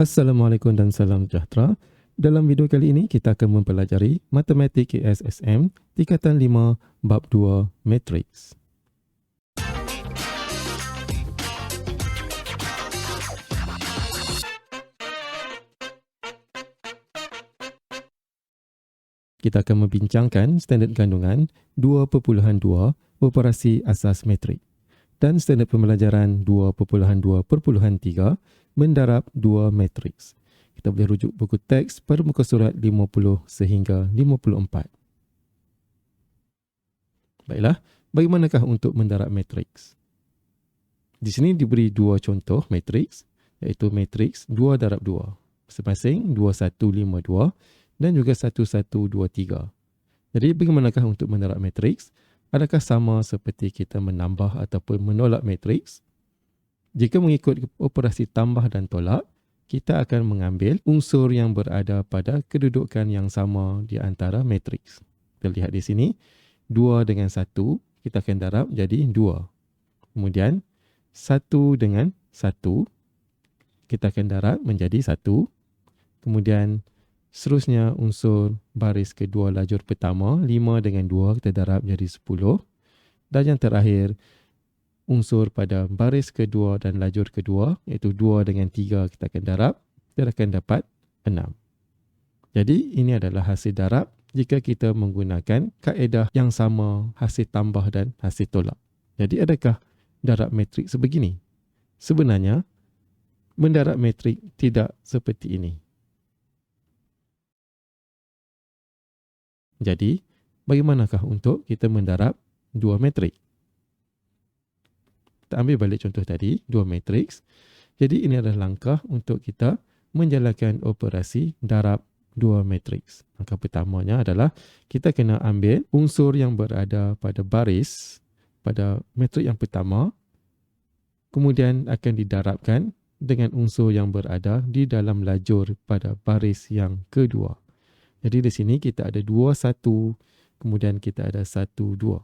Assalamualaikum dan salam sejahtera. Dalam video kali ini kita akan mempelajari Matematik KSSM tingkatan 5 bab 2 Matriks. Kita akan membincangkan standard kandungan 2.2 operasi asas metrik dan standard pembelajaran 2.2.3 mendarab 2 matriks. Kita boleh rujuk buku teks pada muka surat 50 sehingga 54. Baiklah, bagaimanakah untuk mendarab matriks? Di sini diberi dua contoh matriks, iaitu matriks 2 darab 2, masing-masing 2152 dan juga 1123. Jadi bagaimanakah untuk mendarab matriks? Adakah sama seperti kita menambah ataupun menolak matriks? Jika mengikut operasi tambah dan tolak, kita akan mengambil unsur yang berada pada kedudukan yang sama di antara matriks. Kita lihat di sini, 2 dengan 1, kita akan darab jadi 2. Kemudian, 1 dengan 1, kita akan darab menjadi 1. Kemudian, seterusnya unsur baris kedua lajur pertama, 5 dengan 2, kita darab jadi 10. Dan yang terakhir, unsur pada baris kedua dan lajur kedua, iaitu 2 dengan 3, kita akan darab, kita akan dapat 6. Jadi ini adalah hasil darab jika kita menggunakan kaedah yang sama hasil tambah dan hasil tolak. Jadi adakah darab metrik sebegini? Sebenarnya, mendarab metrik tidak seperti ini. Jadi, bagaimanakah untuk kita mendarab 2 metrik? Kita ambil balik contoh tadi, 2 matriks. Jadi ini adalah langkah untuk kita menjalankan operasi darab 2 matriks. Langkah pertamanya adalah kita kena ambil unsur yang berada pada baris, pada matrik yang pertama, kemudian akan didarabkan dengan unsur yang berada di dalam lajur pada baris yang kedua. Jadi di sini kita ada 2, 1, kemudian kita ada 1, 2.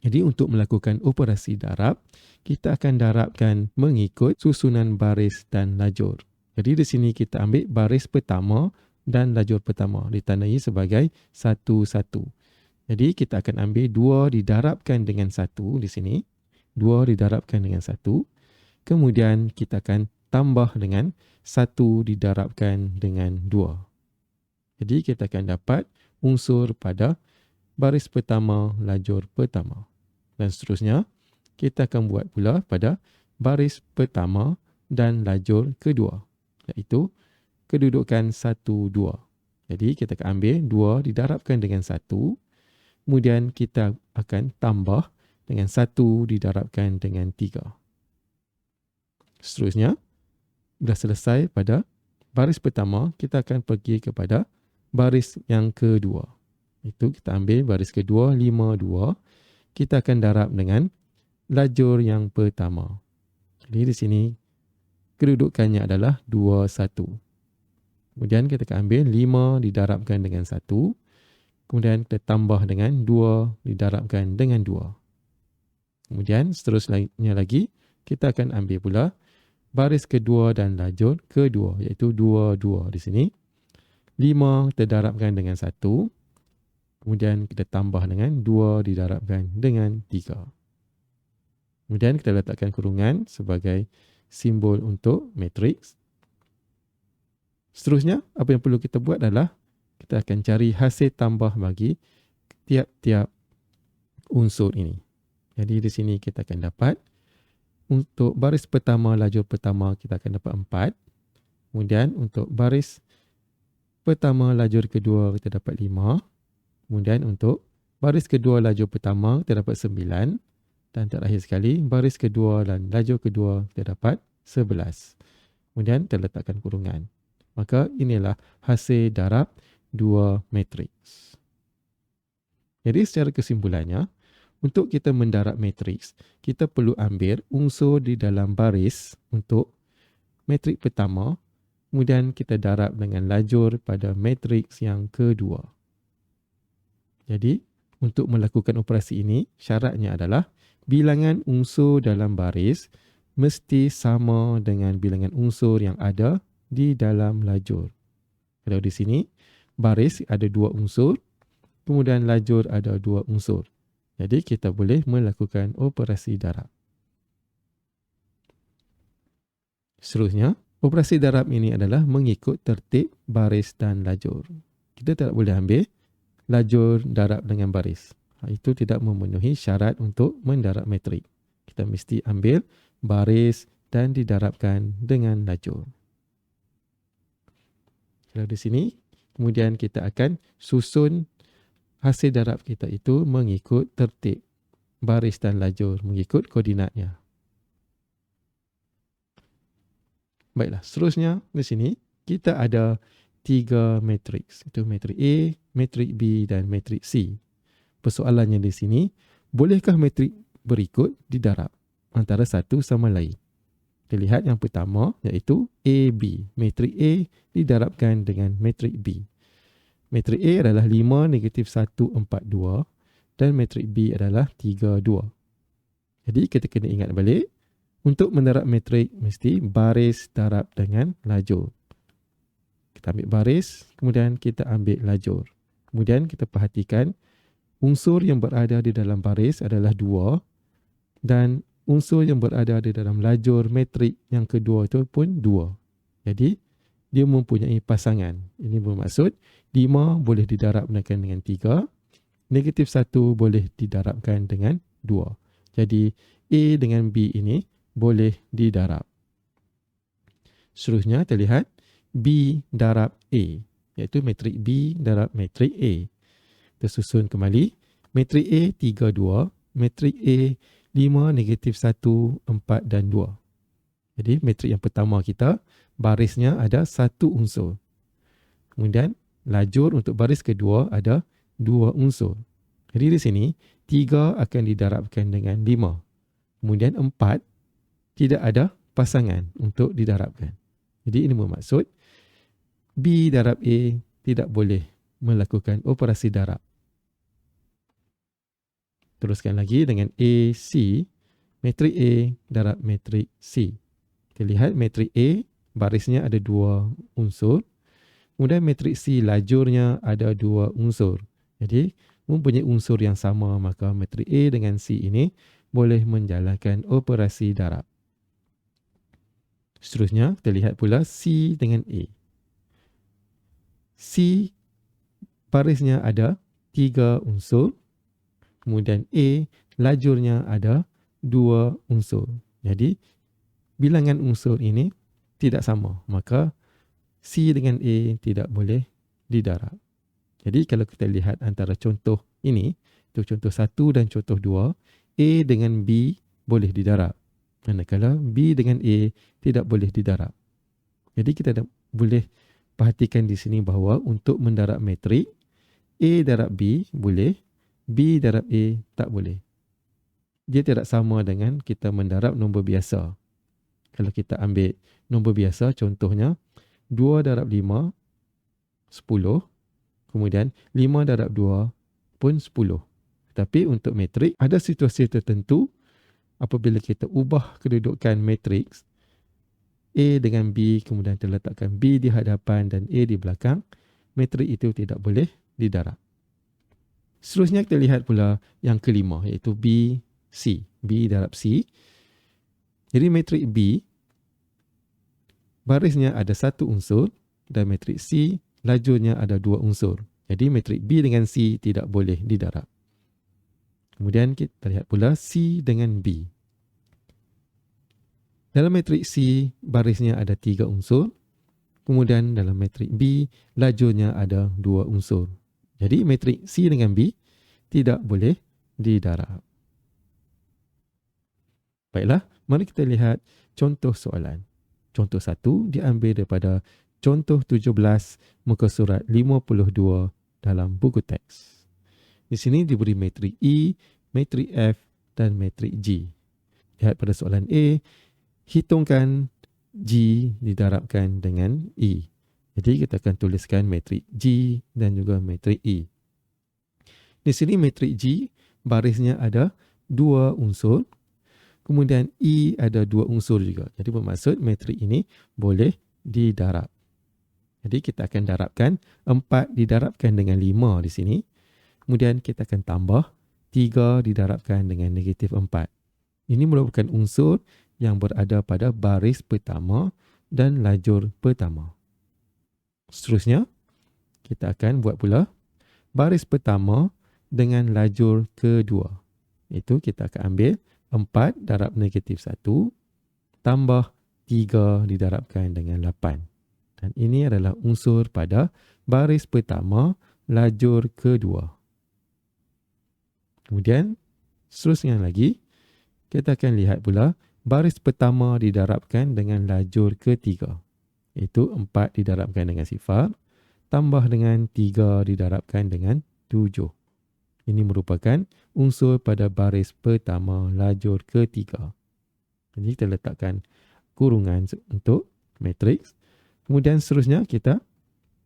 Jadi untuk melakukan operasi darab, kita akan darabkan mengikut susunan baris dan lajur. Jadi di sini kita ambil baris pertama dan lajur pertama ditandai sebagai 1, 1. Jadi kita akan ambil 2 didarabkan dengan 1 di sini. 2 didarabkan dengan 1. Kemudian kita akan tambah dengan 1 didarabkan dengan 2. Jadi kita akan dapat unsur pada baris pertama, lajur pertama. Dan seterusnya, kita akan buat pula pada baris pertama dan lajur kedua, iaitu kedudukan 1, 2. Jadi kita akan ambil 2 didarabkan dengan 1, kemudian kita akan tambah dengan 1 didarabkan dengan 3. Seterusnya, sudah selesai pada baris pertama, kita akan pergi kepada baris yang kedua. Itu kita ambil baris kedua, 5, 2. Kita akan darab dengan lajur yang pertama. Jadi di sini kedudukannya adalah 2, 1. Kemudian kita akan ambil 5 didarabkan dengan 1. Kemudian kita tambah dengan 2 didarabkan dengan 2. Kemudian seterusnya lagi kita akan ambil pula baris kedua dan lajur kedua, iaitu 2, 2 di sini. 5 kita darabkan dengan 1. Kemudian kita tambah dengan 2 didarabkan dengan 3. Kemudian kita letakkan kurungan sebagai simbol untuk matriks. Seterusnya, apa yang perlu kita buat adalah kita akan cari hasil tambah bagi tiap-tiap unsur ini. Jadi di sini kita akan dapat untuk baris pertama, lajur pertama kita akan dapat 4. Kemudian untuk baris pertama, lajur kedua kita dapat 5. Kemudian untuk baris kedua lajur pertama kita dapat 9. Dan terakhir sekali baris kedua dan lajur kedua kita dapat 11. Kemudian kita letakkan kurungan. Maka inilah hasil darab 2 matriks. Jadi secara kesimpulannya, untuk kita mendarab matriks, kita perlu ambil unsur di dalam baris untuk matrik pertama. Kemudian kita darab dengan lajur pada matriks yang kedua. Jadi, untuk melakukan operasi ini, syaratnya adalah bilangan unsur dalam baris mesti sama dengan bilangan unsur yang ada di dalam lajur. Kalau di sini, baris ada 2 unsur, kemudian lajur ada 2 unsur. Jadi kita boleh melakukan operasi darab. Seterusnya, operasi darab ini adalah mengikut tertib baris dan lajur. Kita tak boleh ambil lajur darab dengan baris. Itu tidak memenuhi syarat untuk mendarab metrik. Kita mesti ambil baris dan didarabkan dengan lajur. Kalau di sini, kemudian kita akan susun hasil darab kita itu mengikut tertib baris dan lajur, mengikut koordinatnya. Baiklah, seterusnya di sini kita ada 3 matriks. Itu matrik A, matrik B dan matrik C. Persoalannya di sini, bolehkah matrik berikut didarab antara satu sama lain? Kita lihat yang pertama iaitu AB. Matrik A didarabkan dengan matrik B. Matrik A adalah 5, negatif 1, 4, 2 dan matrik B adalah 3, 2. Jadi kita kena ingat balik, untuk mendarab matrik mesti baris darab dengan lajur. Kita ambil baris, kemudian kita ambil lajur. Kemudian kita perhatikan unsur yang berada di dalam baris adalah 2 dan unsur yang berada di dalam lajur matrik yang kedua itu pun 2. Jadi dia mempunyai pasangan. Ini bermaksud 5 boleh didarabkan dengan 3, negatif 1 boleh didarabkan dengan 2. Jadi A dengan B ini boleh didarab. Seterusnya terlihat B darab A, iaitu matrik B darab matrik A. Tersusun kembali, matrik A 3, 2, matrik A 5, negatif 1, 4 dan 2. Jadi matrik yang pertama kita, barisnya ada 1 unsur. Kemudian lajur untuk baris kedua ada 2 unsur. Jadi di sini 3 akan didarabkan dengan 5. Kemudian 4 tidak ada pasangan untuk didarabkan. Jadi ini bermaksud B darab A tidak boleh melakukan operasi darab. Teruskan lagi dengan AC, matrik A darab matrik C. Kita lihat matrik A, barisnya ada 2 unsur. Kemudian matrik C, lajurnya ada 2 unsur. Jadi mempunyai unsur yang sama, maka matrik A dengan C ini boleh menjalankan operasi darab. Seterusnya, kita lihat pula C dengan A. C, barisnya ada 3 unsur. Kemudian A, lajurnya ada 2 unsur. Jadi, bilangan unsur ini tidak sama. Maka, C dengan A tidak boleh didarab. Jadi, kalau kita lihat antara contoh ini, itu contoh 1 dan contoh 2, A dengan B boleh didarab. Manakala B dengan A tidak boleh didarab. Jadi kita boleh perhatikan di sini bahawa untuk mendarab matrik, A darab B boleh, B darab A tak boleh. Dia tidak sama dengan kita mendarab nombor biasa. Kalau kita ambil nombor biasa, contohnya 2 darab 5, 10. Kemudian 5 darab 2 pun 10. Tapi untuk matrik, ada situasi tertentu apabila kita ubah kedudukan matriks A dengan B, kemudian terletakkan B di hadapan dan A di belakang, matrik itu tidak boleh didarab. Seterusnya kita lihat pula yang kelima, iaitu B, C. B darab C. Jadi matrik B, barisnya ada 1 unsur dan matrik C, lajurnya ada 2 unsur. Jadi matrik B dengan C tidak boleh didarab. Kemudian kita lihat pula C dengan B. Dalam matrik C, barisnya ada 3 unsur. Kemudian dalam matrik B, lajurnya ada 2 unsur. Jadi matrik C dengan B tidak boleh didarab. Baiklah, mari kita lihat contoh soalan. Contoh 1 diambil daripada contoh 17 muka surat 52 dalam buku teks. Di sini diberi matrik E, matrik F dan matrik G. Lihat pada soalan A, hitungkan G didarabkan dengan E. Jadi kita akan tuliskan matrik G dan juga matrik E. Di sini matrik G, barisnya ada 2 unsur. Kemudian E ada 2 unsur juga. Jadi bermaksud matrik ini boleh didarab. Jadi kita akan darabkan 4 didarabkan dengan 5 di sini. Kemudian kita akan tambah 3 didarabkan dengan negatif 4. Ini merupakan unsur yang berada pada baris pertama dan lajur pertama. Seterusnya, kita akan buat pula baris pertama dengan lajur kedua. Itu kita akan ambil 4 darab negatif 1 tambah 3 didarabkan dengan 8. Dan ini adalah unsur pada baris pertama lajur kedua. Kemudian, seterusnya lagi, kita akan lihat pula baris pertama didarabkan dengan lajur ketiga. Iaitu 4 didarabkan dengan sifar, tambah dengan 3 didarabkan dengan 7. Ini merupakan unsur pada baris pertama lajur ketiga. Jadi kita letakkan kurungan untuk matriks. Kemudian seterusnya kita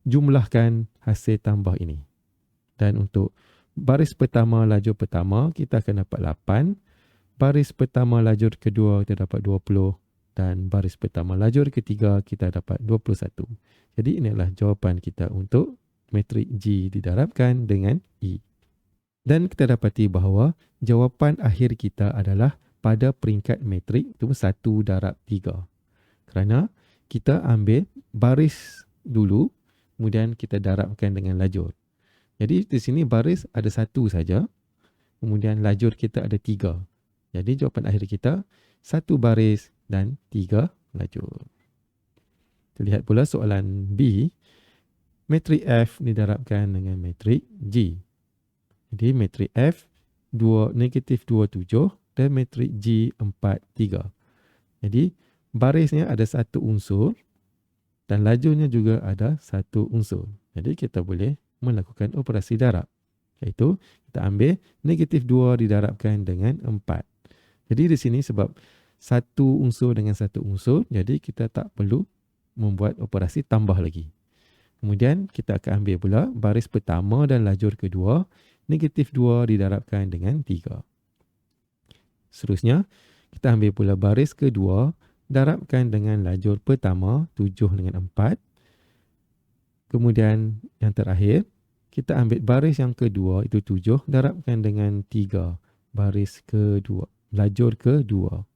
jumlahkan hasil tambah ini. Dan untuk baris pertama lajur pertama kita akan dapat 8. Baris pertama lajur kedua kita dapat 20. Dan baris pertama lajur ketiga kita dapat 21. Jadi inilah jawapan kita untuk matrik G didarabkan dengan E. Dan kita dapati bahawa jawapan akhir kita adalah pada peringkat matrik itu 1 darab 3. Kerana kita ambil baris dulu, kemudian kita darabkan dengan lajur. Jadi di sini baris ada 1 saja, kemudian lajur kita ada 3. Jadi jawapan akhir kita 1 baris dan 3 lajur. Kita lihat pula soalan B. Matrik F didarabkan dengan matrik G. Jadi matrik F negatif 27 dan matrik G 43. Jadi barisnya ada 1 unsur dan lajurnya juga ada 1 unsur. Jadi kita boleh melakukan operasi darab. Iaitu kita ambil negatif 2 didarabkan dengan 4. Jadi di sini sebab 1 unsur dengan 1 unsur, jadi kita tak perlu membuat operasi tambah lagi. Kemudian kita akan ambil pula baris pertama dan lajur kedua, negatif 2 didarabkan dengan 3. Seterusnya, kita ambil pula baris kedua, darabkan dengan lajur pertama, 7 dengan 4. Kemudian yang terakhir, kita ambil baris yang kedua, itu 7, darabkan dengan 3. Baris kedua, lajur kedua.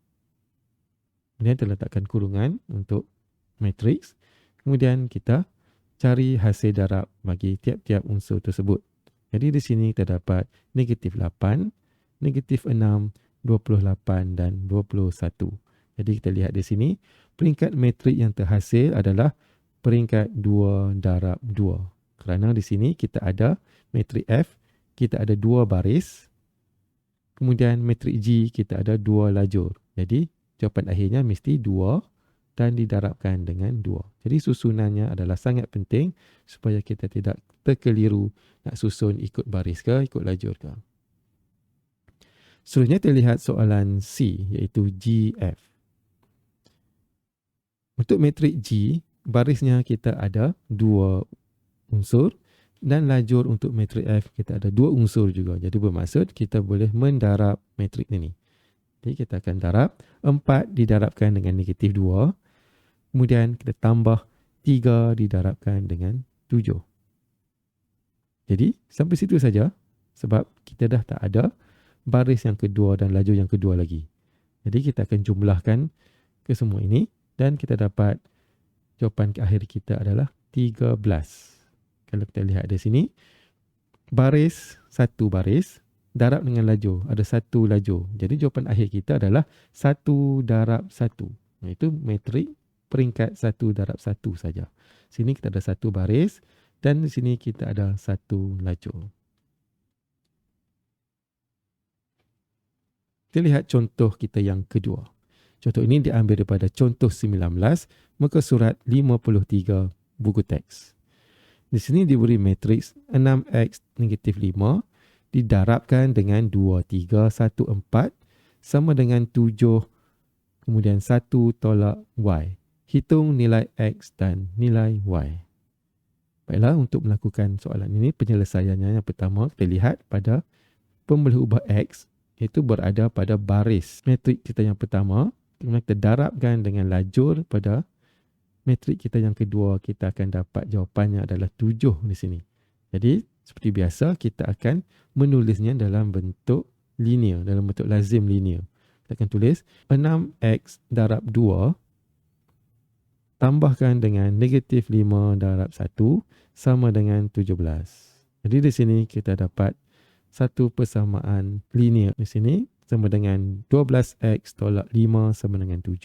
Kemudian terletakkan kurungan untuk matriks. Kemudian kita cari hasil darab bagi tiap-tiap unsur tersebut. Jadi di sini terdapat negatif 8, negatif 6, 28 dan 21. Jadi kita lihat di sini, peringkat matrik yang terhasil adalah peringkat 2 darab 2. Kerana di sini kita ada matrik F, kita ada 2 baris. Kemudian matrik G, kita ada 2 lajur. Jadi jawapan akhirnya mesti 2 dan didarabkan dengan 2. Jadi susunannya adalah sangat penting supaya kita tidak terkeliru nak susun ikut baris ke, ikut lajur ke. Seterusnya terlihat soalan C, iaitu GF. Untuk matrik G, barisnya kita ada 2 unsur dan lajur untuk matrik F kita ada 2 unsur juga. Jadi bermaksud kita boleh mendarab matrik ini. Jadi kita akan darab 4 didarabkan dengan negatif 2. Kemudian kita tambah 3 didarabkan dengan 7. Jadi sampai situ saja sebab kita dah tak ada baris yang kedua dan lajur yang kedua lagi. Jadi kita akan jumlahkan ke semua ini dan kita dapat jawapan akhir kita adalah 13. Kalau kita lihat di sini, baris 1 baris, darab dengan lajur, ada 1 lajur. Jadi jawapan akhir kita adalah 1 darab 1. Iaitu matrik peringkat 1 darab 1 saja. Sini kita ada 1 baris dan di sini kita ada 1 lajur. Kita lihat contoh kita yang kedua. Contoh ini diambil daripada contoh 19, muka surat 53, buku teks. Di sini diberi matriks 6x negatif 5 didarabkan dengan 2, 3, 1, 4 sama dengan 7, kemudian 1 tolak y. Hitung nilai x dan nilai y. Baiklah, untuk melakukan soalan ini, penyelesaiannya yang pertama kita lihat pada pemboleh ubah x. itu berada pada baris matrik kita yang pertama. Kemudian kita darabkan dengan lajur pada matrik kita yang kedua, kita akan dapat jawapannya adalah 7 di sini. Jadi seperti biasa kita akan menulisnya dalam bentuk linear, dalam bentuk lazim linear. Kita akan tulis 6x darab 2 tambahkan dengan negatif 5 darab 1 sama dengan 17. Jadi di sini kita dapat satu persamaan linear di sini sama dengan 12x tolak 5 sama dengan 7.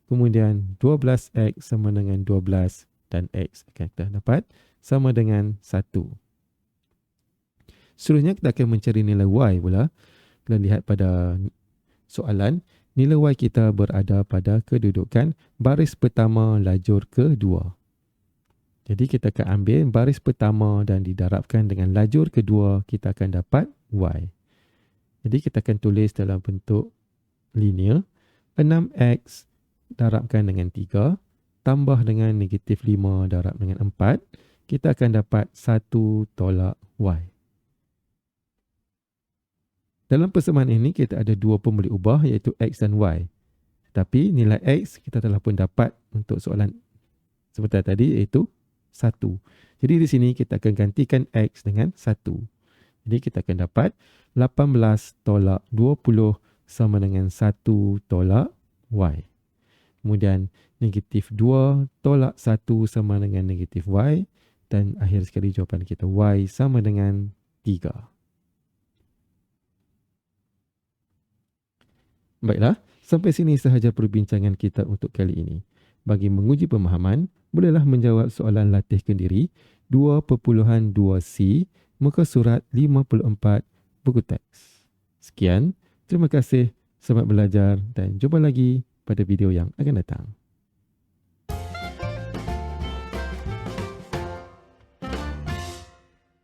Kemudian 12x sama dengan 12 dan x akan kita dapat sama dengan 1. Seterusnya kita akan mencari nilai y pula. Kita lihat pada soalan, nilai y kita berada pada kedudukan baris pertama lajur kedua. Jadi kita akan ambil baris pertama dan didarabkan dengan lajur kedua, kita akan dapat y. Jadi kita akan tulis dalam bentuk linear, 6x darabkan dengan 3, tambah dengan negatif 5 darab dengan 4, kita akan dapat 1 tolak y. Dalam persamaan ini kita ada dua pemberi ubah iaitu x dan y. Tapi nilai x kita telah pun dapat untuk soalan sebentar tadi iaitu 1. Jadi di sini kita akan gantikan x dengan 1. Jadi kita akan dapat 18 tolak 20 sama dengan 1 tolak y. Kemudian negatif 2 tolak 1 sama dengan negatif y. Dan akhir sekali jawapan kita y sama dengan 3. Baiklah, sampai sini sahaja perbincangan kita untuk kali ini. Bagi menguji pemahaman, bolehlah menjawab soalan latih kendiri 2.2c muka surat 54 buku teks. Sekian, terima kasih, selamat belajar dan jumpa lagi pada video yang akan datang.